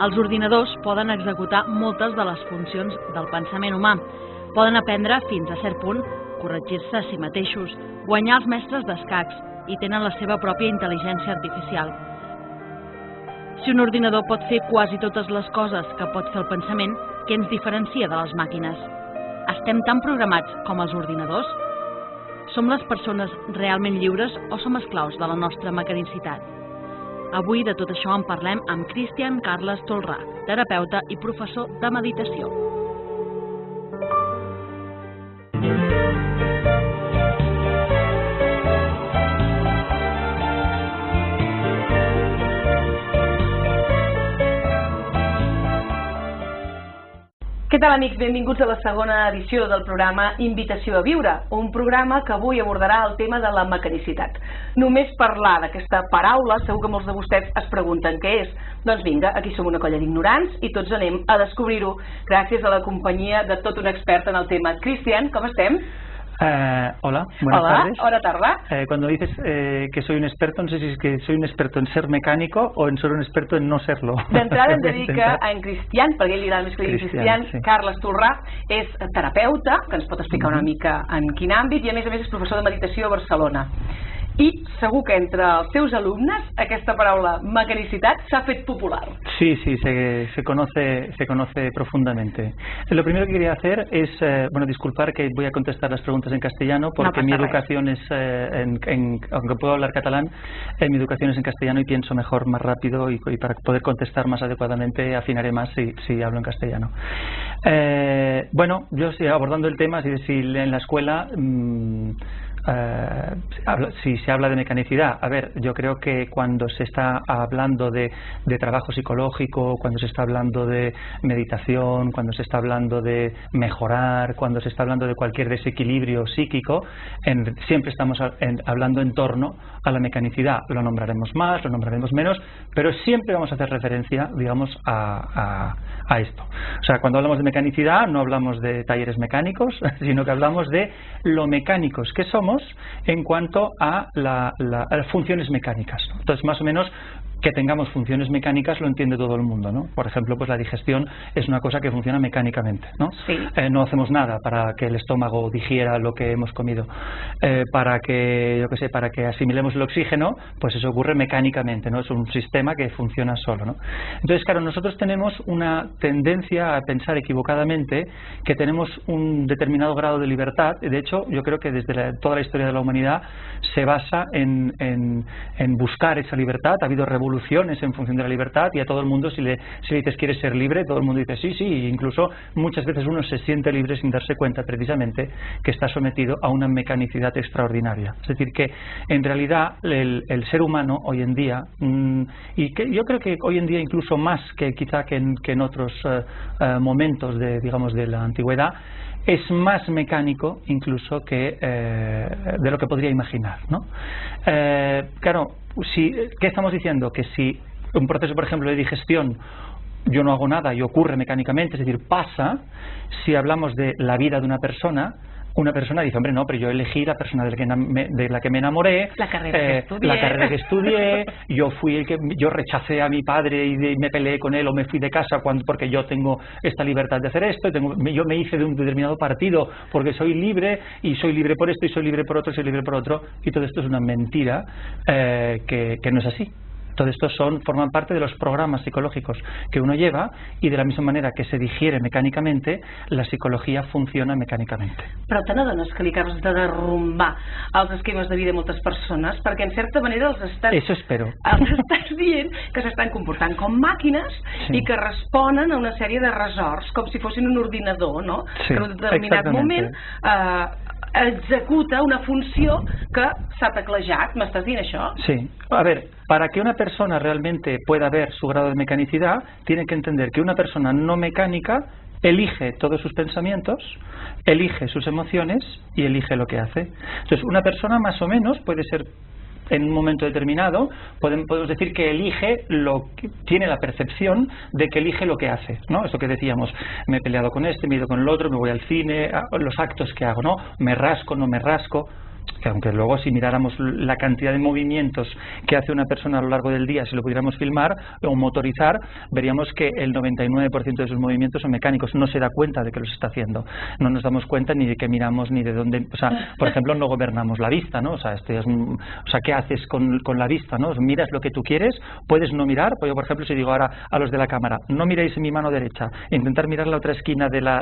Els ordinadors poden executar moltes de les funcions del pensament humà. Poden aprendre fins a cert punt, corregir-se a si mateixos, guanyar els mestres d'escacs i tenen la seva pròpia intel·ligència artificial. Si un ordinador pot fer quasi totes les coses que pot fer el pensament, què ens diferencia de les màquines? Estem tan programats com els ordinadors? Som les persones realment lliures o som esclaus de la nostra mecanicitat? Avui de tot això en parlem amb Cristian Carles Tolrà, terapeuta i professor de meditació. Què tal, amics? Benvinguts a la segona edició del programa Invitació a viure, un programa que avui abordarà el tema de la mecanicitat. Només parlar d'aquesta paraula, segur que molts de vostès es pregunten què és. Doncs vinga, aquí som una colla d'ignorants i tots anem a descobrir-ho gràcies a la companyia de tot un expert en el tema. Cristian, com estem? Hola, buenas tardes. Hola, tarda. Cuando dices que soy un experto, no sé si es que soy un experto en ser mecánico o en ser un experto en no serlo. D'entrada hem de dir que en Cristian, perquè ell li agrada més que digui Cristian, sí. Carles Tolrà és terapeuta, que ens pot explicar una mica en quin àmbit, i a més és professor de meditació a Barcelona. I segur que entre els seus alumnes aquesta paraula mecanicitat s'ha fet popular. Sí, se conoce profundamente. Lo primero que quería hacer es, disculpar que voy a contestar las preguntas en castellano porque mi educación es, aunque puedo hablar catalán, mi educación es en castellano y pienso mejor, más rápido y para poder contestar más adecuadamente afinaré más si hablo en castellano. Yo estoy abordando el tema, si en la escuela... si se habla de mecanicidad, yo creo que cuando se está hablando de trabajo psicológico, cuando se está hablando de meditación, cuando se está hablando de mejorar, cuando se está hablando de cualquier desequilibrio psíquico, siempre estamos hablando en torno a la mecanicidad. Lo nombraremos más, lo nombraremos menos, pero siempre vamos a hacer referencia, digamos, a esto. O sea, cuando hablamos de mecanicidad no hablamos de talleres mecánicos, sino que hablamos de lo mecánicos que somos en cuanto a las funciones mecánicas. Entonces, más o menos, que tengamos funciones mecánicas lo entiende todo el mundo, ¿no? Por ejemplo, pues la digestión es una cosa que funciona mecánicamente, ¿no? Sí. No hacemos nada para que el estómago digiera lo que hemos comido. Para que asimilemos el oxígeno, pues eso ocurre mecánicamente, ¿no? Es un sistema que funciona solo, ¿no? Entonces, claro, nosotros tenemos una tendencia a pensar equivocadamente que tenemos un determinado grado de libertad. De hecho, yo creo que desde toda la historia de la humanidad se basa en buscar esa libertad. Ha habido revoluciones en función de la libertad y a todo el mundo si le dices quieres ser libre, todo el mundo dice sí, e incluso muchas veces uno se siente libre sin darse cuenta precisamente que está sometido a una mecanicidad extraordinaria. Es decir, que en realidad el ser humano hoy en día, y que yo creo que hoy en día incluso más que quizá que en otros momentos de la antigüedad, es más mecánico incluso que de lo que podría imaginar, ¿no? Claro, ¿qué estamos diciendo? Que si un proceso, por ejemplo, de digestión yo no hago nada y ocurre mecánicamente, es decir, pasa, si hablamos de la vida de una persona dice, hombre, no, pero yo elegí la persona de la que me enamoré, la carrera que estudié, yo rechacé a mi padre y me peleé con él o me fui de casa porque yo tengo esta libertad de hacer esto, yo me hice de un determinado partido porque soy libre y soy libre por esto y soy libre por otro y soy libre por otro, y todo esto es una mentira que no es así. Todo esto forman parte de los programas psicológicos que uno lleva, y de la misma manera que se digiere mecànicamente, la psicología funciona mecànicamente. Però te n'adones que li acabes de derrumbar els esquemes de vida de moltes persones, perquè en certa manera els estàs dient que s'estan comportant com màquines, sí, i que responen a una sèrie de ressorts, com si fossin un ordinador, no? Sí, que en un determinat moment executa una funció que s'ha teclejat. ¿M'estàs dient això? Sí. A ver, para que una persona realmente pueda ver su grado de mecanicidad, tiene que entender que una persona no mecánica elige todos sus pensamientos, elige sus emociones y elige lo que hace. Entonces, una persona más o menos puede ser, en un momento determinado, podemos decir que tiene la percepción de que elige lo que hace, ¿no? Esto que decíamos, me he peleado con este, me he ido con el otro, me voy al cine, los actos que hago, ¿no? Me rasco, no me rasco. que aunque luego si miráramos la cantidad de movimientos que hace una persona a lo largo del día, si lo pudiéramos filmar o motorizar, veríamos que el 99% de sus movimientos son mecánicos. No se da cuenta de que los está haciendo. No nos damos cuenta ni de qué miramos ni de dónde. O sea, por ejemplo, no gobernamos la vista, ¿no? O sea, ¿qué haces con la vista, ¿no? Miras lo que tú quieres, puedes no mirar. Pues yo, por ejemplo, si digo ahora a los de la cámara, no miréis en mi mano derecha, intentar mirar la otra esquina de la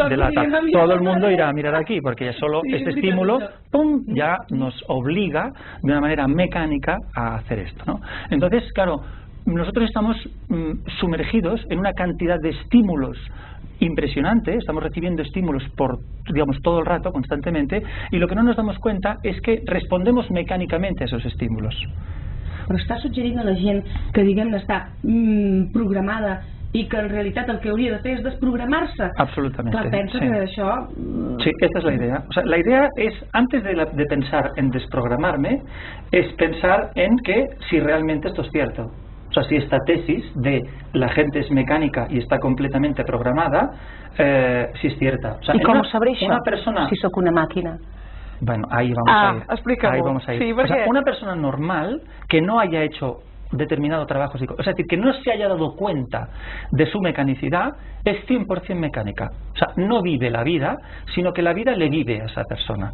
todo el mundo irá a mirar aquí, porque ya solo este estímulo, ¡pum!, ya nos obliga de una manera mecánica a hacer esto, ¿no? Entonces, claro, nosotros estamos sumergidos en una cantidad de estímulos impresionante, estamos recibiendo estímulos por, digamos, todo el rato, constantemente, y lo que no nos damos cuenta es que respondemos mecànicament a esos estímulos. Però està suggerint a la gent que, diguem-ne, està programada i que en realitat el que hauria de fer és desprogramar-se. Absolutamente. Clar, penso que això... Sí, esta es la idea. O sea, la idea es, antes de pensar en desprogramarme, es pensar en que si realmente esto es cierto. O sea, si esta tesis de la gente es mecánica y está completamente programada, si es cierta. O sea, ¿y cómo sabré això, persona... si sóc una màquina? Bueno, ahí vamos a ir. Explica-m'ho. Ahí vamos a ir. Sí, o sea, una persona normal que no haya hecho determinado trabajo psicológico, es decir, que no se haya dado cuenta de su mecanicidad, es 100% mecánica. O sea, no vive la vida, sino que la vida le vive a esa persona.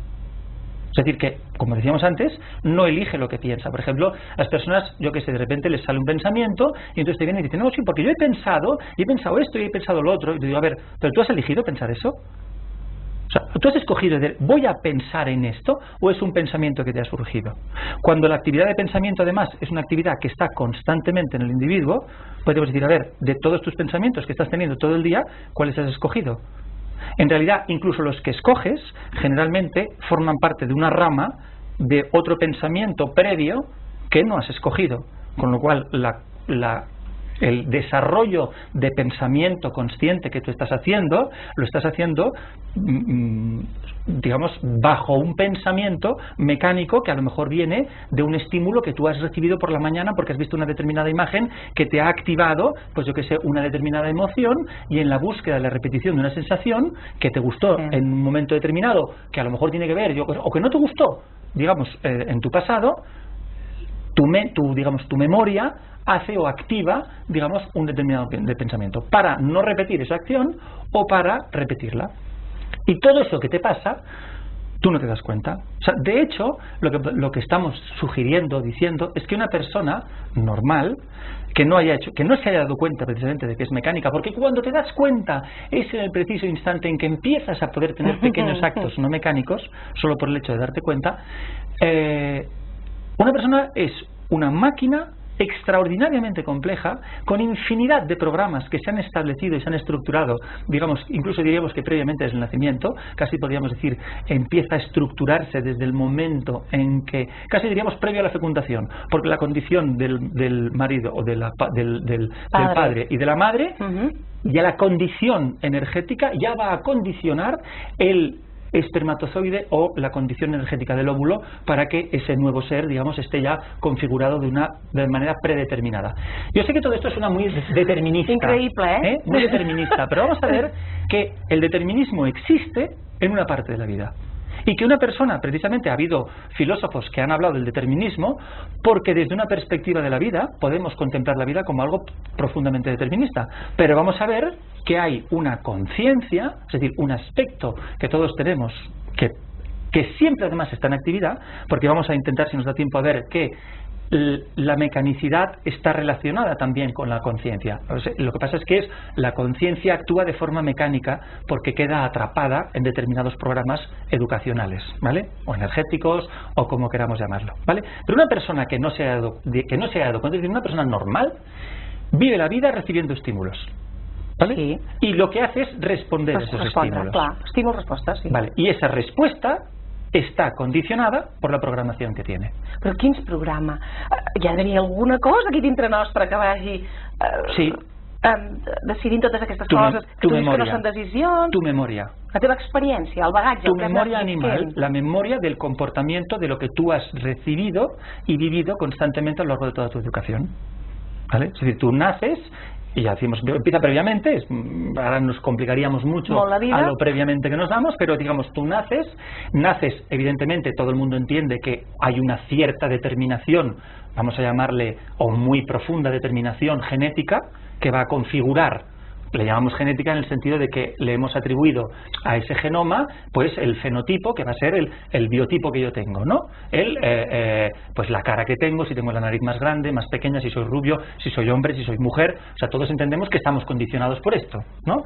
Es decir, que, como decíamos antes, no elige lo que piensa. Por ejemplo, las personas, yo que sé, de repente les sale un pensamiento y entonces te vienen y dicen, no, sí, porque yo he pensado esto y he pensado lo otro. Y te digo, a ver, ¿pero tú has elegido pensar eso? O sea, ¿tú has escogido de voy a pensar en esto o es un pensamiento que te ha surgido? Cuando la actividad de pensamiento además es una actividad que está constantemente en el individuo, podemos decir, a ver, de todos tus pensamientos que estás teniendo todo el día, ¿cuáles has escogido? En realidad, incluso los que escoges generalmente forman parte de una rama de otro pensamiento previo que no has escogido, con lo cual el desarrollo de pensamiento consciente que tú estás haciendo, lo estás haciendo, digamos, bajo un pensamiento mecánico que a lo mejor viene de un estímulo que tú has recibido por la mañana porque has visto una determinada imagen que te ha activado, pues yo que sé, una determinada emoción, y en la búsqueda de la repetición de una sensación que te gustó en un momento determinado, que a lo mejor tiene que ver, o que no te gustó, digamos, en tu pasado, tu memoria hace o activa, digamos, un determinado de pensamiento para no repetir esa acción o para repetirla. Y todo eso que te pasa, tú no te das cuenta. O sea, de hecho, lo que estamos sugiriendo, diciendo, es que una persona normal que no se haya dado cuenta precisamente de que es mecánica, porque cuando te das cuenta es en el preciso instante en que empiezas a poder tener pequeños actos no mecánicos, solo por el hecho de darte cuenta, una persona es una máquina extraordinariamente compleja, con infinidad de programas que se han establecido y se han estructurado, digamos, incluso diríamos que previamente desde el nacimiento, casi podríamos decir, empieza a estructurarse desde el momento en que, casi diríamos previo a la fecundación, porque la condición del marido o del padre y de la madre, ya la condición energética ya va a condicionar el espermatozoide o la condición energética del óvulo para que ese nuevo ser, digamos, esté ya configurado de manera predeterminada. Yo sé que todo esto suena muy determinista. Increíble, muy determinista, pero vamos a ver que el determinismo existe en una parte de la vida. Y que una persona, precisamente ha habido filósofos que han hablado del determinismo porque desde una perspectiva de la vida podemos contemplar la vida como algo profundamente determinista. Pero vamos a ver que hay una conciencia, es decir, un aspecto que todos tenemos que siempre además está en actividad, porque vamos a intentar, si nos da tiempo, a ver que la mecanicidad está relacionada también con la conciencia. Lo que pasa es que la conciencia actúa de forma mecánica porque queda atrapada en determinados programas educacionales, ¿vale? O energéticos, o como queramos llamarlo, ¿vale? Pero una persona que no se ha dado cuenta, es decir, una persona normal, vive la vida recibiendo estímulos, ¿vale? Sí. Y lo que hace es responder a esos estímulos. Estímulo-resposta, sí. Vale. Y esa respuesta està condicionada per la programació que tiene. Però quins programa? Hi ha d'haver alguna cosa aquí dintre nostre que vagi decidint totes aquestes coses, que tu dius que no són decisions. Tu memòria. La teva experiència, el bagatge. Tu memoria animal, la memoria del comportamiento de lo que tú has recibido y vivido constantemente a lo largo de toda tu educación. ¿Vale? Es decir, tú naces y ya decimos, empieza previamente, ahora nos complicaríamos mucho a lo previamente que nos damos, pero digamos, tú naces, evidentemente todo el mundo entiende que hay una cierta determinación, vamos a llamarle, o muy profunda determinación genética, que va a configurar, le llamamos genética en el sentido de que le hemos atribuido a ese genoma pues el fenotipo que va a ser el biotipo que yo tengo, ¿no? Pues la cara que tengo, si tengo la nariz más grande, más pequeña, si soy rubio, si soy hombre, si soy mujer, o sea, todos entendemos que estamos condicionados por esto, ¿no?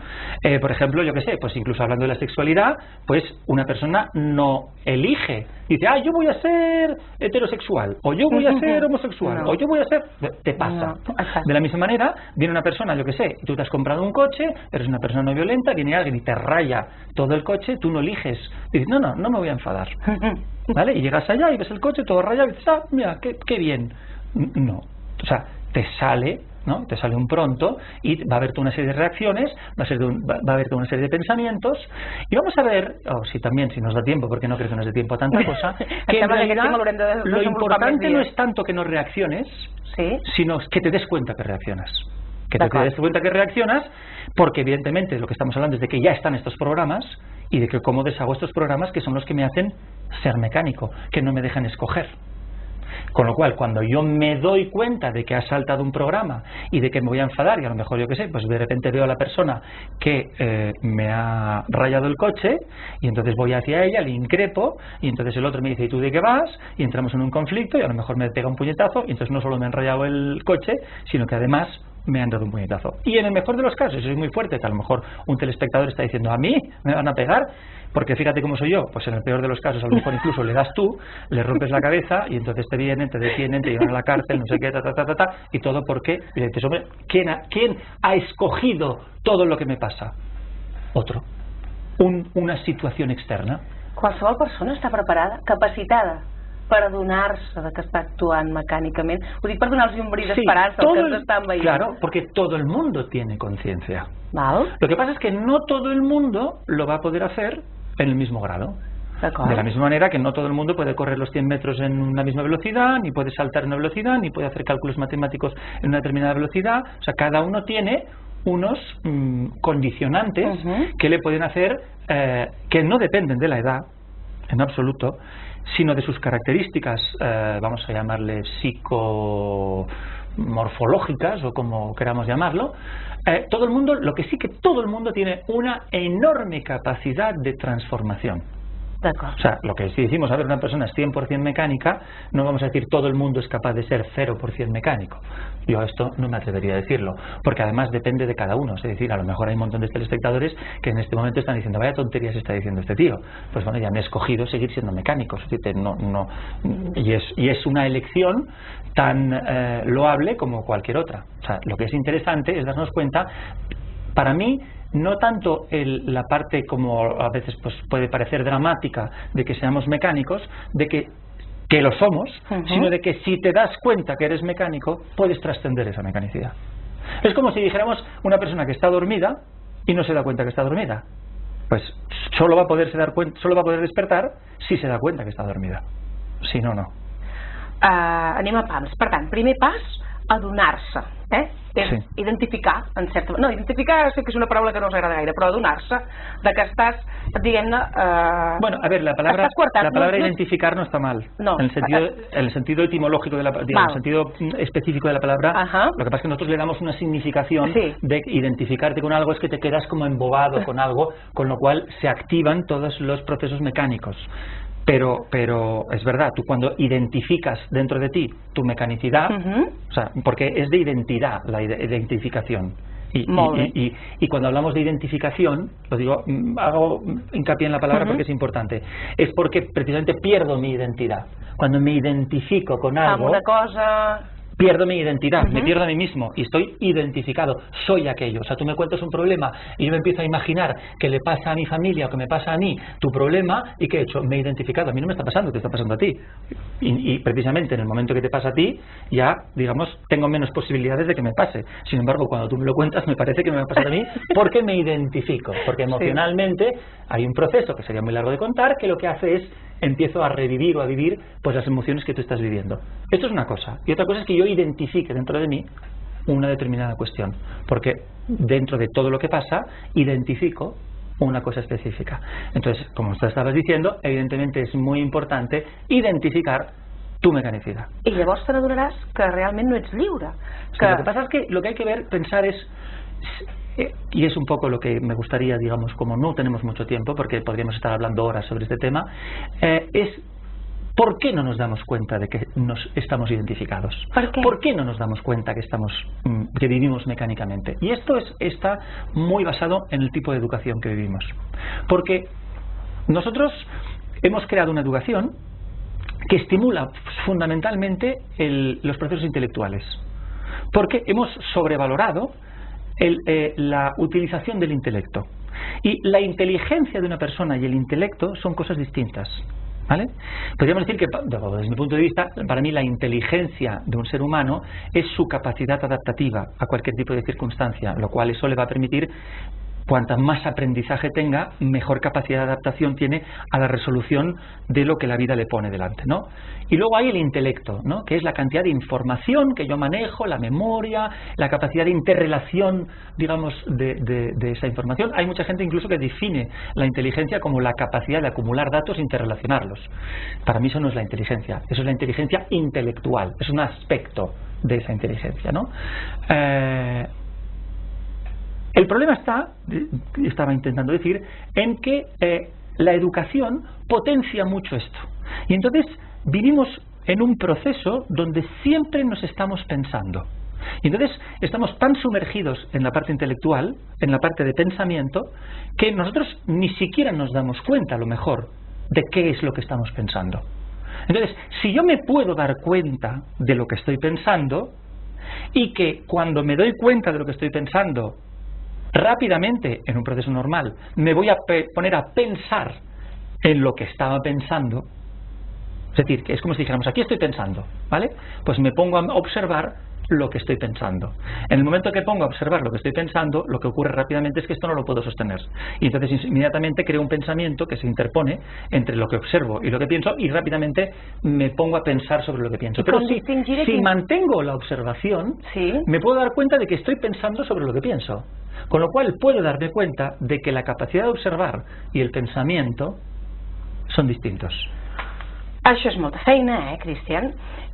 Por ejemplo, yo qué sé, pues incluso hablando de la sexualidad, pues una persona no elige, dice, yo voy a ser heterosexual, o yo voy a ser homosexual, o yo voy a ser... Te pasa. De la misma manera, viene una persona, yo qué sé, tú te has comprado un coche, eres una persona no violenta, viene alguien y te raya todo el coche, tú no eliges, dices, no me voy a enfadar, ¿vale? Y llegas allá y ves el coche todo rayado y dices, mira, qué bien. No, o sea, te sale, ¿no? Te sale un pronto y va a haber una serie de reacciones, va a haber una serie de pensamientos, y vamos a ver, si nos da tiempo, porque no creo que nos dé tiempo a tanta cosa, que en realidad lo importante no es tanto que no reacciones, sino que te des cuenta que reaccionas. Que te des cuenta que reaccionas, porque evidentemente lo que estamos hablando es de que ya están estos programas y de que cómo deshago estos programas que son los que me hacen ser mecánico, que no me dejan escoger. Con lo cual, cuando yo me doy cuenta de que ha saltado un programa y de que me voy a enfadar, y a lo mejor yo qué sé, pues de repente veo a la persona que me ha rayado el coche, y entonces voy hacia ella, le increpo, y entonces el otro me dice, ¿y tú de qué vas? Y entramos en un conflicto, y a lo mejor me pega un puñetazo, y entonces no solo me han rayado el coche, sino que además me han dado un puñetazo. Y en el mejor de los casos, soy muy fuerte, que a lo mejor un telespectador está diciendo, ¿a mí me van a pegar? Porque fíjate cómo soy yo. Pues en el peor de los casos, a lo mejor incluso le das tú, le rompes la cabeza y entonces te vienen, te detienen, te llevan a la cárcel, no sé qué, y todo porque, y dices, hombre, ¿quién ha escogido todo lo que me pasa? Otro. Una situación externa. Qualsevol persona està preparada, capacitada per adonar-se que està actuant mecànicament. Ho dic per donar-los un bri d'esperança als que ens estan veient. Claro, porque todo el mundo tiene conciencia. ¿Val? Lo que pasa es que no todo el mundo lo va a poder hacer en el mismo grado. De la misma manera que no todo el mundo puede correr los 100 metros en una misma velocidad, ni puede saltar en una velocidad, ni puede hacer cálculos matemáticos en una determinada velocidad. O sea, cada uno tiene unos condicionantes que le pueden hacer, que no dependen de la edad, en absoluto, sino de sus características, vamos a llamarle psicomorfológicas o como queramos llamarlo. Todo el mundo, lo que sí que todo el mundo tiene una enorme capacidad de transformación. O sea, lo que si decimos, a ver, una persona es 100% mecánica, no vamos a decir todo el mundo es capaz de ser 0% mecánico. Yo a esto no me atrevería a decirlo, porque además depende de cada uno. Es decir, a lo mejor hay un montón de telespectadores que en este momento están diciendo, vaya tonterías está diciendo este tío. Pues bueno, ya me he escogido seguir siendo mecánico. Es decir, y es una elección tan loable como cualquier otra. O sea, lo que es interesante es darnos cuenta, para mí, no tanto la parte como a veces pues puede parecer dramática de que seamos mecánicos, de que lo somos, sino de que si te das cuenta que eres mecánico, puedes trascender esa mecanicidad. Es como si dijéramos una persona que está dormida y no se da cuenta que está dormida. Pues solo va a poder despertar si se da cuenta que està dormida. Si no, no. Anem a pams. Per tant, primer pas, adonar-se. Identificar, en certa... No, identificar sé que és una paraula que no us agrada gaire, però adonar-se de que estàs, diguem-ne... Bueno, a ver, la palabra identificar no está mal. No. En el sentido etimológico, en el sentido específico de la palabra, lo que pasa es que nosotros le damos una significación de identificarte con algo, es que te quedas como embobado con algo, con lo cual se activan todos los procesos mecánicos. Pero es verdad, tú cuando identificas dentro de ti tu mecanicidad, o sea, porque es de identidad la identificación. Y cuando hablamos de identificación, lo digo, hago hincapié en la palabra porque es importante, es porque precisamente pierdo mi identidad. Cuando me identifico con algo, una cosa... pierdo mi identidad, me pierdo a mí mismo y estoy identificado, soy aquello. O sea, tú me cuentas un problema y yo me empiezo a imaginar que le pasa a mi familia o que me pasa a mí tu problema, y ¿qué he hecho? Me he identificado. A mí no me está pasando, te está pasando a ti. Y precisamente en el momento que te pasa a ti, ya, digamos, tengo menos posibilidades de que me pase. Sin embargo, cuando tú me lo cuentas, me parece que me va a pasar a mí porque me identifico. Porque emocionalmente hay un proceso que sería muy largo de contar, que lo que hace es empiezo a revivir o a vivir pues las emociones que tú estás viviendo. Esto es una cosa. Y otra cosa es que yo identifique dentro de mí una determinada cuestión, porque dentro de todo lo que pasa identifico una cosa específica. Entonces, como usted estabas diciendo, evidentemente és molt important identificar tu mecanicidad. I llavors te n'adonaràs que realment no ets lliure. Sí, lo que pasa es que lo que hay que ver, pensar es, y es un poco lo que me gustaría, digamos, como no tenemos mucho tiempo, porque podríamos estar hablando horas sobre este tema, es ¿por qué no nos damos cuenta de que estamos identificados? ¿Por qué no nos damos cuenta que vivimos mecánicamente? Y esto está muy basado en el tipo de educación que vivimos. Porque nosotros hemos creado una educación que estimula fundamentalmente los procesos intelectuales. Porque hemos sobrevalorado la utilización del intelecto. Y la inteligencia de una persona y el intelecto son cosas distintas. ¿Vale? Podríamos decir que, desde mi punto de vista, para mí la inteligencia de un ser humano es su capacidad adaptativa a cualquier tipo de circunstancia, lo cual eso le va a permitir, cuanta más aprendizaje tenga, mejor capacidad de adaptación tiene a la resolución de lo que la vida le pone delante, ¿no? Y luego hay el intelecto, ¿no? Que es la cantidad de información que yo manejo, la memoria, la capacidad de interrelación, digamos, de esa información. Hay mucha gente incluso que define la inteligencia como la capacidad de acumular datos e interrelacionarlos. Para mí eso no es la inteligencia, eso es la inteligencia intelectual, es un aspecto de esa inteligencia, ¿no? El problema estaba intentando decir, en que la educación potencia mucho esto. Y entonces vivimos en un proceso donde siempre nos estamos pensando. Y entonces estamos tan sumergidos en la parte intelectual, en la parte de pensamiento, que nosotros ni siquiera nos damos cuenta, a lo mejor, de qué es lo que estamos pensando. Entonces, si yo me puedo dar cuenta de lo que estoy pensando, y que cuando me doy cuenta de lo que estoy pensando, rápidamente, en un proceso normal, me voy a poner a pensar en lo que estaba pensando, es decir, que es como si dijéramos, aquí estoy pensando, ¿vale? Pues me pongo a observar lo que estoy pensando. En el momento que pongo a observar lo que estoy pensando, lo que ocurre rápidamente es que esto no lo puedo sostener. Y entonces inmediatamente creo un pensamiento que se interpone entre lo que observo y lo que pienso, y rápidamente me pongo a pensar sobre lo que pienso. Pero si mantengo la observación, ¿sí?, me puedo dar cuenta de que estoy pensando sobre lo que pienso. Con lo cual puedo darme cuenta de que la capacidad de observar y el pensamiento son distintos. Això és molta feina, Cristian?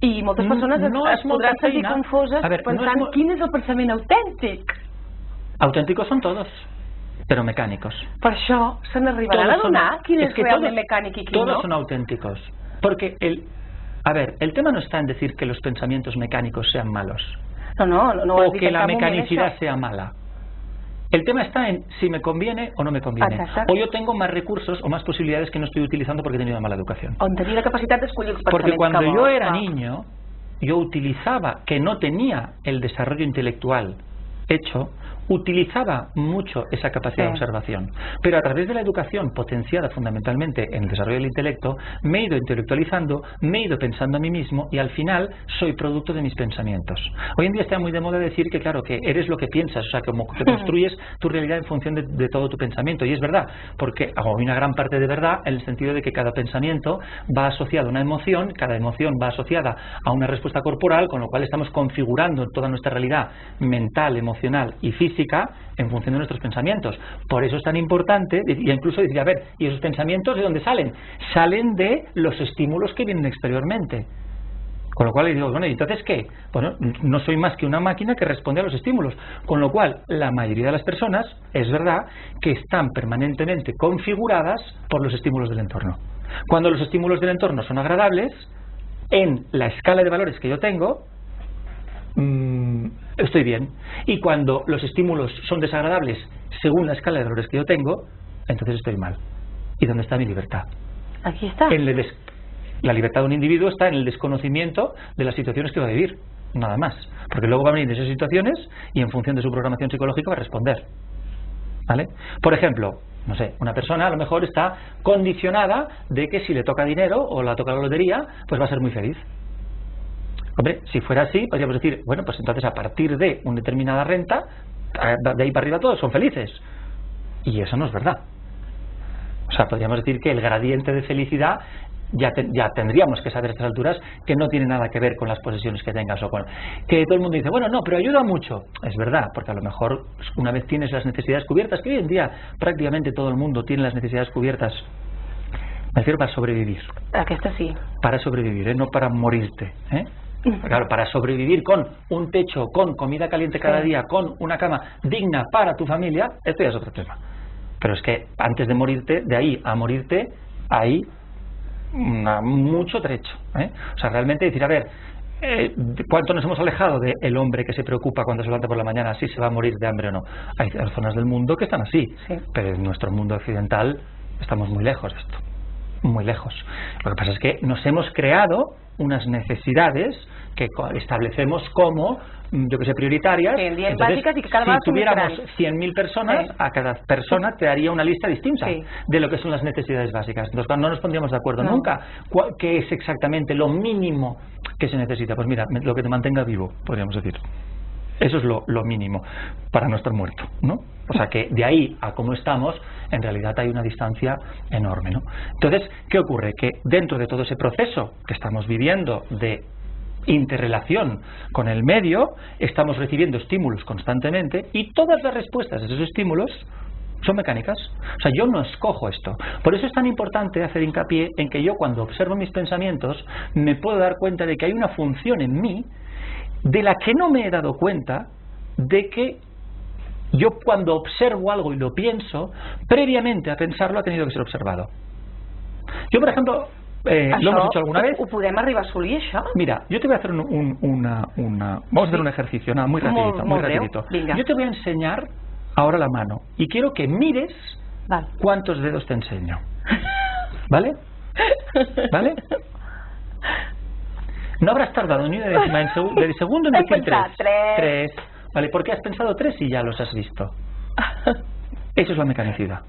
I moltes persones es podran sentir confoses pensant quin és el pensament autèntic. Auténticos son todos, pero mecánicos. Per això se n'arribaran a adonar quin és realment mecànic i quin no? Todos son auténticos. Porque el tema no está en decir que los pensamientos mecánicos sean malos. No o que la mecanicidad sea mala. El tema está en si me conviene o no me conviene. Exacte. O yo tengo más recursos o más posibilidades que no estoy utilizando porque he tenido una mala educación. On tenia la capacitat d'escollir els Porque pensaments cuando yo era niño, yo utilizaba, que no tenía el desarrollo intelectual hecho, utilizaba mucho esa capacidad de observación. Pero a través de la educación potenciada fundamentalmente en el desarrollo del intelecto, me he ido intelectualizando, me he ido pensando a mí mismo y al final soy producto de mis pensamientos. Hoy en día está muy de moda decir que claro, que eres lo que piensas, o sea, como que construyes tu realidad en función de todo tu pensamiento. Y es verdad, porque hay una gran parte de verdad en el sentido de que cada pensamiento va asociado a una emoción, cada emoción va asociada a una respuesta corporal, con lo cual estamos configurando toda nuestra realidad mental, emocional y física en función de nuestros pensamientos. Por eso es tan importante, y incluso decir, a ver, ¿y esos pensamientos de dónde salen? Salen de los estímulos que vienen exteriormente. Con lo cual digo, bueno, ¿y entonces qué? Bueno, no soy más que una máquina que responde a los estímulos. Con lo cual, la mayoría de las personas, es verdad, que están permanentemente configuradas por los estímulos del entorno. Cuando los estímulos del entorno son agradables, en la escala de valores que yo tengo, estoy bien. Y cuando los estímulos son desagradables según la escala de valores que yo tengo, entonces estoy mal. ¿Y dónde está mi libertad? Aquí está. La libertad de un individuo está en el desconocimiento de las situaciones que va a vivir, nada más. Porque luego va a venir de esas situaciones y en función de su programación psicológica va a responder. ¿Vale? Por ejemplo, no sé, una persona a lo mejor está condicionada de que si le toca dinero o la toca la lotería, pues va a ser muy feliz. Hombre, si fuera así, podríamos decir, bueno, pues entonces a partir de una determinada renta, de ahí para arriba todos son felices. Y eso no es verdad. O sea, podríamos decir que el gradiente de felicidad ya tendríamos que saber a estas alturas que no tiene nada que ver con las posesiones que tengas o con... Que todo el mundo dice, bueno, no, pero ayuda mucho. Es verdad, porque a lo mejor una vez tienes las necesidades cubiertas, que hoy en día prácticamente todo el mundo tiene las necesidades cubiertas, me refiero para sobrevivir. Aquesta sí. Para sobrevivir, no para morirte, Claro, para sobrevivir con un techo, con comida caliente cada día, con una cama digna para tu familia, esto ya es otro tema. Pero es que antes de morirte, de ahí a morirte, hay mucho trecho. O sea, realmente decir, a ver, ¿cuánto nos hemos alejado del hombre que se preocupa cuando se levanta por la mañana si se va a morir de hambre o no? Hay zonas del mundo que están así, pero en nuestro mundo occidental estamos muy lejos de esto. Muy lejos. Lo que pasa es que nos hemos creado unas necesidades que establecemos como, yo que sé, prioritarias. Entonces, básicas y que cada si tuviéramos 100.000 personas, a cada persona te daría una lista distinta de lo que son las necesidades básicas. Entonces, no nos pondríamos de acuerdo nunca qué es exactamente lo mínimo que se necesita. Pues mira, lo que te mantenga vivo, podríamos decir. Eso es lo mínimo para no estar muerto, ¿no? O sea que de ahí a cómo estamos, en realidad hay una distancia enorme, ¿no? Entonces, ¿qué ocurre? Que dentro de todo ese proceso que estamos viviendo de interrelación con el medio, estamos recibiendo estímulos constantemente y todas las respuestas de esos estímulos son mecánicas. O sea, yo no escojo esto. Por eso es tan importante hacer hincapié en que yo, cuando observo mis pensamientos, me puedo dar cuenta de que hay una función en mí de la que no me he dado cuenta, de que yo, cuando observo algo y lo pienso, previamente a pensarlo ha tenido que ser observado. Yo, por ejemplo, lo hemos hecho alguna vez. Ho podem arribar a assolir, això? Mira, yo te voy a hacer vamos a hacer un ejercicio, nada, muy rapidito, muy rapidito. Yo te voy a enseñar ahora la mano y quiero que mires cuántos dedos te enseño. ¿Vale? ¿Vale? No habrás tardado ni una décima de segundo en decir tres. ¿Vale? ¿Por qué has pensado 3 y ya los has visto? Eso es la mecanicidad.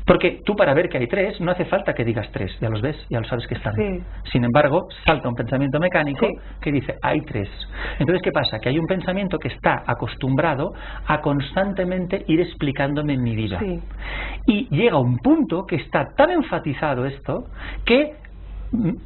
Porque tú, para ver que hay 3, no hace falta que digas 3, ya los ves, ya lo sabes que están. Sin embargo, salta un pensamiento mecánico que dice, hay 3. Entonces, ¿qué pasa? Que hay un pensamiento que está acostumbrado a constantemente ir explicándome mi vida. Y llega un punto que está tan enfatizado esto que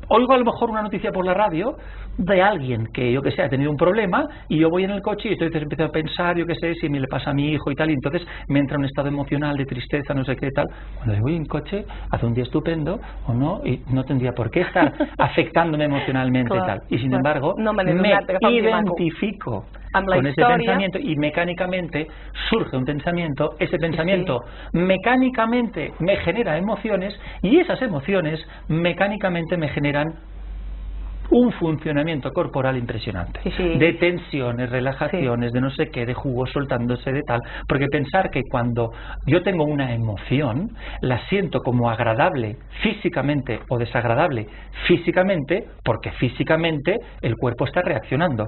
oigo a lo mejor una noticia por la radio de alguien que, yo que sé, ha tenido un problema, y yo voy en el coche y entonces empiezo a pensar, yo que sé, si me le pasa a mi hijo y tal, y entonces me entra un estado emocional de tristeza, no sé qué tal. Cuando voy en coche, hace un día estupendo o no, y no tendría por qué estar afectándome emocionalmente y tal. Y sin embargo, me identifico con ese pensamiento y mecánicamente surge un pensamiento. Ese pensamiento mecánicamente me genera emociones, y esas emociones mecánicamente me generan un funcionamiento corporal impresionante, de tensiones, relajaciones, de no sé qué, de jugos soltándose, de tal. Porque pensar que cuando yo tengo una emoción, la siento como agradable físicamente o desagradable físicamente, porque físicamente el cuerpo está reaccionando,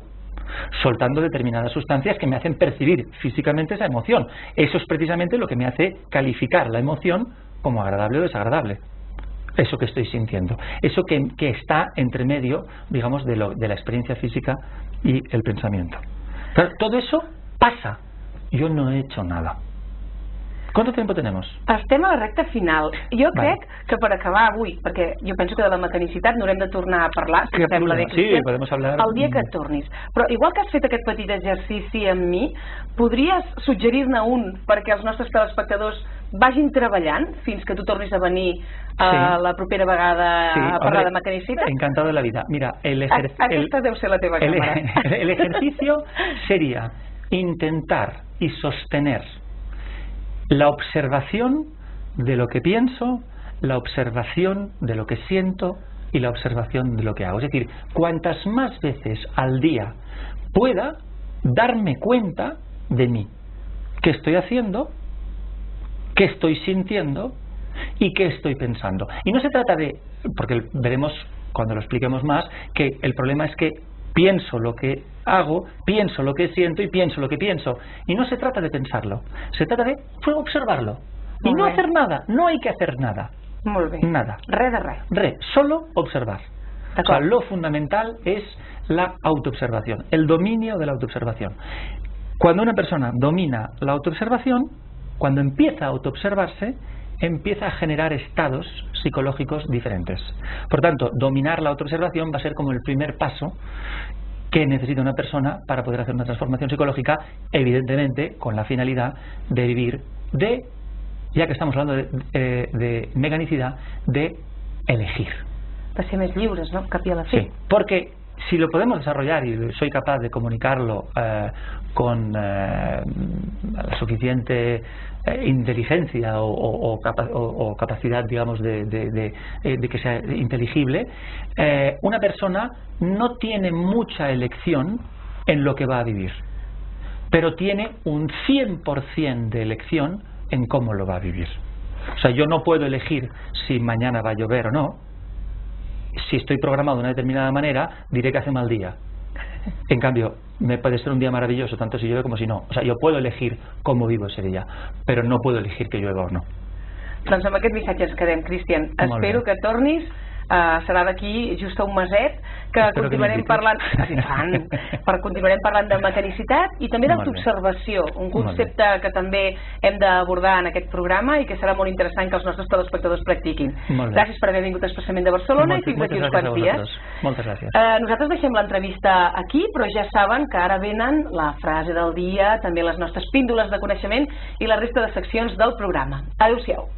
soltando determinadas sustancias que me hacen percibir físicamente esa emoción. Eso es precisamente lo que me hace calificar la emoción como agradable o desagradable. Eso que estoy sintiendo, eso que está entre medio, digamos, de la experiencia física y el pensamiento. Claro, todo eso pasa. Yo no he hecho nada. ¿Cuánto tiempo tenemos? Estem a la recta final. Jo crec que per acabar avui, perquè jo penso que de la mecanicitat n'haurem de tornar a parlar, si et sembla bé, sí, podemos hablar el dia que et tornis. Però igual que has fet aquest petit exercici amb mi, podries suggerir-ne un perquè els nostres telespectadors vagin treballant fins que tu tornis a venir la propera vegada a parlar de mecanicitat? Encantado de la vida. Mira, aquesta deu ser la teva càmera. El ejercicio sería intentar y sostener la observación de lo que pienso, la observación de lo que siento y la observación de lo que hago. Es decir, cuantas más veces al día pueda darme cuenta de mí, qué estoy haciendo, qué estoy sintiendo y qué estoy pensando. Y no se trata de, porque veremos cuando lo expliquemos más, que el problema es que pienso lo que hago, pienso lo que siento y pienso lo que pienso. Y no se trata de pensarlo, se trata de observarlo. Y no hacer nada, no hay que hacer nada. Molt bé. Nada. Res de res. Res, solo observar. O sea, lo fundamental es la autoobservación, el dominio de la autoobservación. Cuando una persona domina la autoobservación, cuando empieza a autoobservarse, empieza a generar estados psicológicos diferentes. Por tanto, dominar la autoobservación va a ser como el primer paso que necesita una persona para poder hacer una transformación psicológica, evidentemente con la finalidad de vivir de, ya que estamos hablando de mecanicidad, de elegir. De ser més lliures, no? Cap i a la fi. Sí, porque si lo podemos desarrollar y soy capaz de comunicarlo con la suficiente inteligencia o capacidad, digamos, de que sea inteligible, una persona no tiene mucha elección en lo que va a vivir, pero tiene un 100% de elección en cómo lo va a vivir. O sea, yo no puedo elegir si mañana va a llover o no. Si estoy programado de una determinada manera, diré que hace mal día. En cambio, me puede ser un día maravilloso, tanto si llueve como si no. O sea, yo puedo elegir cómo vivo ese día, però no puedo elegir que llueva o no. Doncs amb aquest missatge ens quedem, Cristian. Espero que tornis. Serà d'aquí just a un meset que continuarem parlant de mecanicitat i també d'autoobservació, un concepte que també hem d'abordar en aquest programa i que serà molt interessant que els nostres telespectadors practiquin. Gràcies per haver vingut especialment de Barcelona i fins d'aquí uns quants dies. Moltes gràcies. Nosaltres deixem l'entrevista aquí, però ja saben que ara venen la frase del dia, també les nostres píndoles de coneixement i la resta de seccions del programa. Adéu-siau.